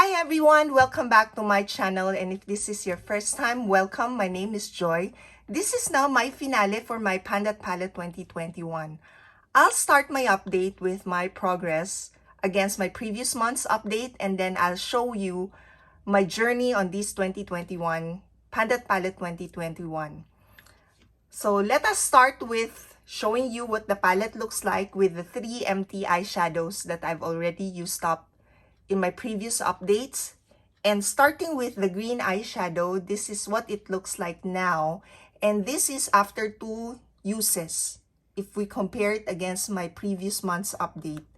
Hi everyone, welcome back to my channel, and if this is your first time, welcome. My name is Joy. This is now my finale for my Pandat Palette 2021. I'll start my update with my progress against my previous month's update, and then I'll show you my journey on this 2021 Pandat Palette 2021. So let us start with showing you what the palette looks like with the 3 empty eyeshadows that I've already used up in my previous updates. And starting with the green eyeshadow, this is what it looks like now. And this is after 2 uses, if we compare it against my previous month's update.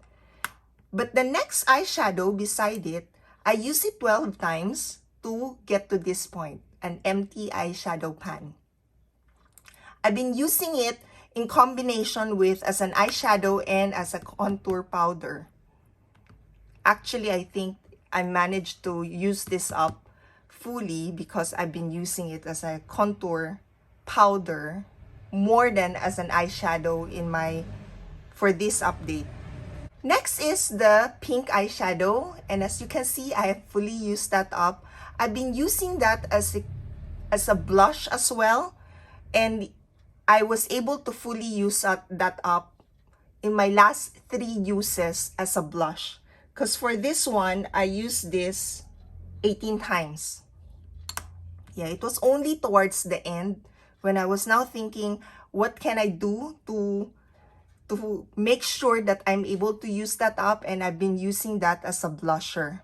But the next eyeshadow beside it, I used it 12 times to get to this point, an empty eyeshadow pan. I've been using it in combination with as an eyeshadow and as a contour powder. Actually, I think I managed to use this up fully because I've been using it as a contour powder more than as an eyeshadow for this update. Next is the pink eyeshadow, and as you can see, I have fully used that up. I've been using that as a blush as well, and I was able to fully use that up in my last 3 uses as a blush. Because for this one, I used this 18 times. Yeah, it was only towards the end when I was now thinking, what can I do to make sure that I'm able to use that up, and I've been using that as a blusher.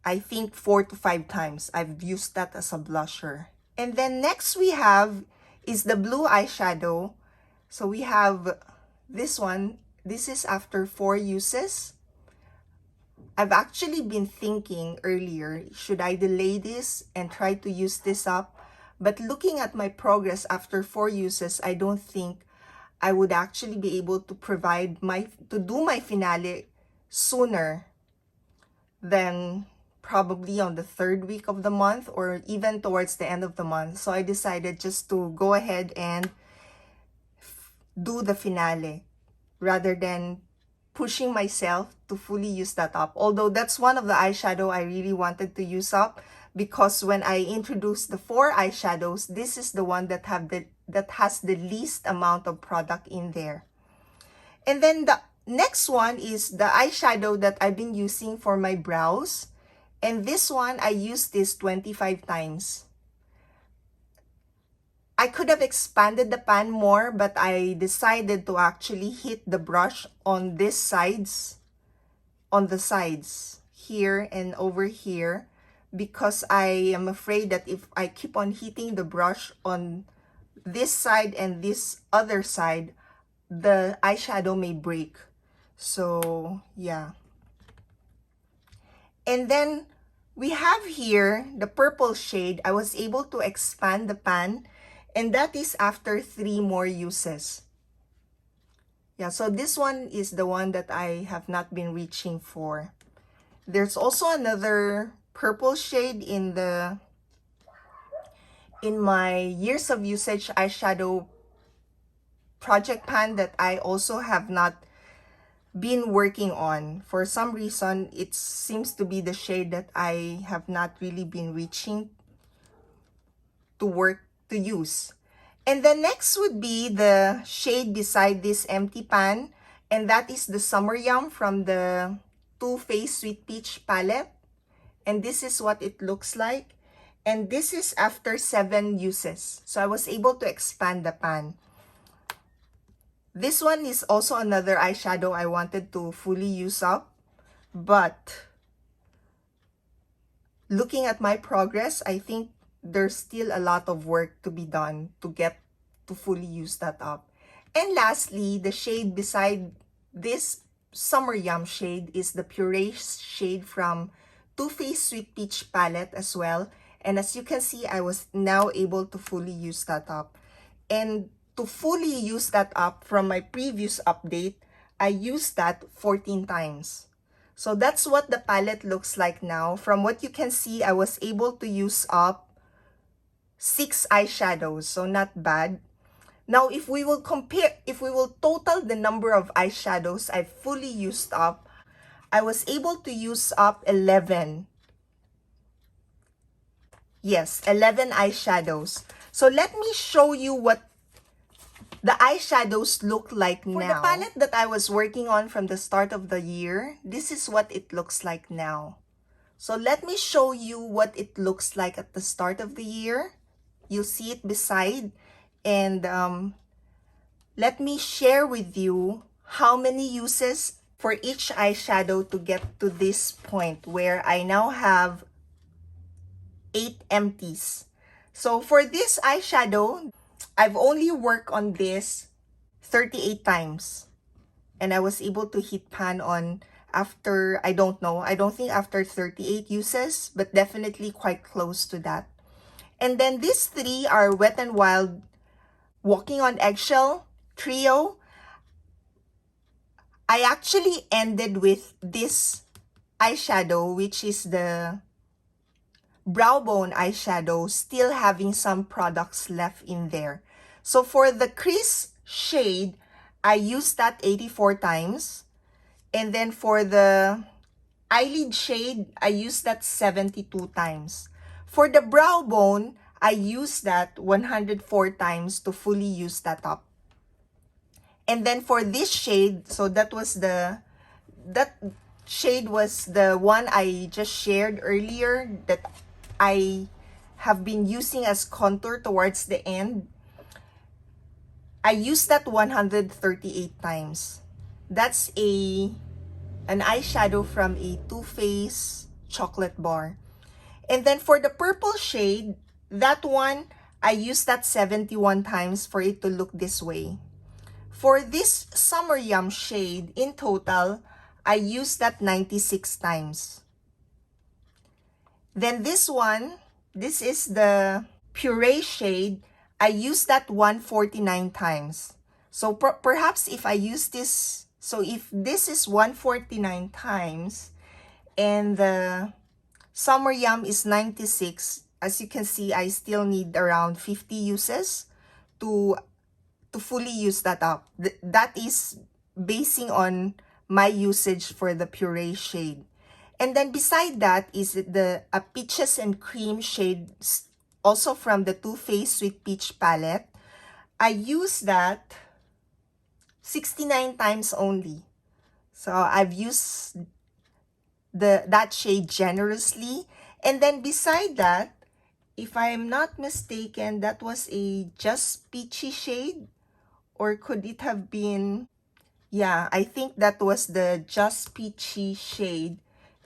I think 4 to 5 times I've used that as a blusher. And then next we have is the blue eyeshadow. So we have this one. This is after 4 uses. I've actually been thinking earlier, should I delay this and try to use this up? But looking at my progress after 4 uses, I don't think I would actually be able to do my finale sooner than probably on the 3rd week of the month or even towards the end of the month. So I decided just to go ahead and do the finale rather than pushing myself to fully use that up. Although that's one of the eyeshadow I really wanted to use up, because when I introduced the 4 eyeshadows, this is the one that has the least amount of product in there. And then the next one is the eyeshadow that I've been using for my brows. And this one, I used this 25 times. I could have expanded the pan more, but I decided to actually hit the brush on the sides here and over here, because I am afraid that if I keep on hitting the brush on this side and this other side, the eyeshadow may break. So yeah. And then we have here the purple shade. I was able to expand the pan, and that is after 3 more uses. Yeah, so this one is the one that I have not been reaching for. There's also another purple shade in my years of usage eyeshadow project pan that I also have not been working on. For some reason, it seems to be the shade that I have not really been reaching to use. And then next would be the shade beside this empty pan, and that is the Summer Yum from the Too Faced Sweet Peach palette. And this is what it looks like. And this is after 7 uses. So I was able to expand the pan. This one is also another eyeshadow I wanted to fully use up. But looking at my progress, I think there's still a lot of work to be done to get to fully use that up. And lastly, the shade beside this Summer Yum shade is the Puree shade from Too Faced Sweet Peach palette as well. And as you can see, I was now able to fully use that up. And to fully use that up from my previous update, I used that 14 times. So that's what the palette looks like now. From what you can see, I was able to use up 6 eyeshadows, so not bad. Now, if we will total the number of eyeshadows I've fully used up, I was able to use up 11. Yes, 11 eyeshadows. So let me show you what the eyeshadows look like now. For the palette that I was working on from the start of the year, this is what it looks like now. So let me show you what it looks like at the start of the year. You'll see it beside. And let me share with you how many uses for each eyeshadow to get to this point where I now have 8 empties. So for this eyeshadow, I've only worked on this 38 times. And I was able to hit pan on after, I don't know, I don't think after 38 uses, but definitely quite close to that. And then these 3 are Wet n Wild Walking on Eggshell Trio. I actually ended with this eyeshadow, which is the Brow Bone eyeshadow, still having some products left in there. So for the crease shade, I used that 84 times. And then for the eyelid shade, I used that 72 times. For the brow bone, I used that 104 times to fully use that up. And then for this shade, so that shade was the one I just shared earlier that I have been using as contour towards the end. I used that 138 times. That's an eyeshadow from a Too Faced chocolate bar. And then for the purple shade, that one, I used that 71 times for it to look this way. For this Summer Yum shade, in total, I used that 96 times. Then this one, this is the Puree shade. I used that 149 times. So perhaps if I use this, so if this is 149 times and the Summer Yum is 96, as you can see, I still need around 50 uses to fully use that up. That is basing on my usage for the Puree shade. And then beside that is the Peaches and Cream shade, also from the Too Faced Sweet Peach palette. I use that 69 times only. So I've used that shade generously. And then beside that, if I'm not mistaken, that was a Just Peachy shade. Or could it have been, yeah, I think that was the Just Peachy shade.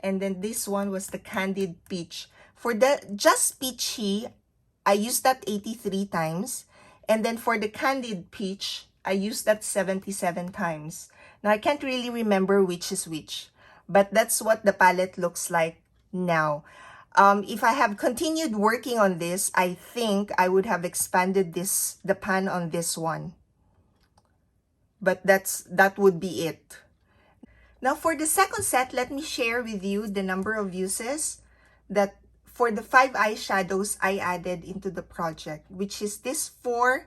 And then this one was the Candied Peach. For the Just Peachy, I used that 83 times. And then for the Candied Peach, I used that 77 times. Now, I can't really remember which is which. But that's what the palette looks like now. If I have continued working on this, I think I would have expanded the pan on this one. But that would be it. Now for the second set, let me share with you the number of uses that for the 5 eyeshadows I added into the project, which is this 4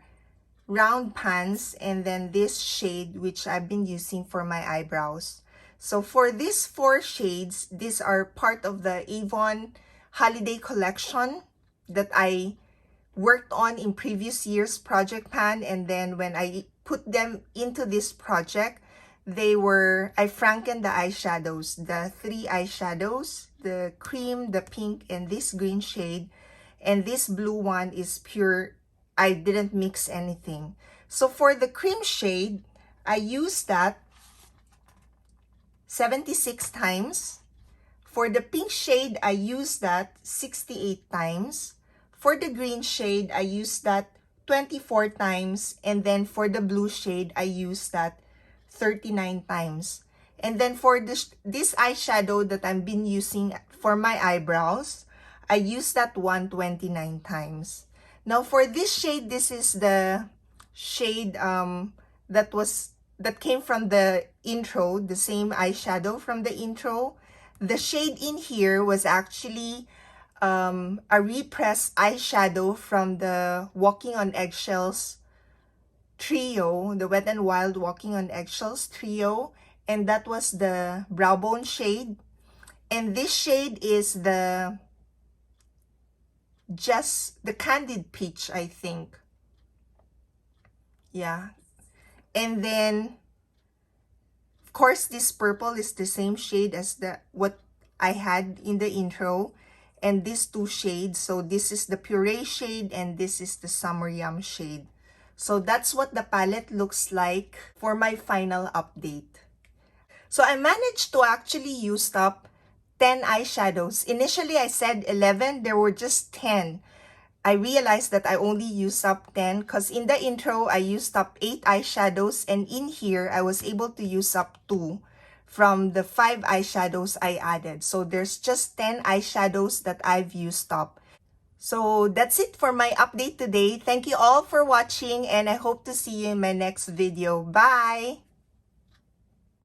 round pans and then this shade which I've been using for my eyebrows. So for these 4 shades, these are part of the Avon Holiday Collection that I worked on in previous year's project pan, and then when I put them into this project, I frankened the eyeshadows, the 3 eyeshadows, the cream, the pink, and this green shade. And this blue one is pure, I didn't mix anything. So for the cream shade, I used that 76 times. For the pink shade, I used that 68 times. For the green shade, I used that 24 times. And then for the blue shade, I used that 39 times. And then for this eyeshadow that I've been using for my eyebrows, I used that 129 times. Now for this shade, this is the shade that came from the intro, the same eyeshadow from the intro. The shade in here was actually a repressed eyeshadow from the Walking on Eggshells trio, the Wet n Wild Walking on Eggshells trio. and that was the Brow Bone shade. And this shade is just the Candid Peach, I think. Yeah. And then, of course, this purple is the same shade as what I had in the intro. And these two shades, so this is the Puree shade and this is the Summer Yum shade. So that's what the palette looks like for my final update. So I managed to actually use up 10 eyeshadows. Initially, I said 11. There were just 10. I realized that I only used up 10 because in the intro, I used up 8 eyeshadows. And in here, I was able to use up 2 from the 5 eyeshadows I added. So there's just 10 eyeshadows that I've used up. So that's it for my update today. Thank you all for watching and I hope to see you in my next video. Bye!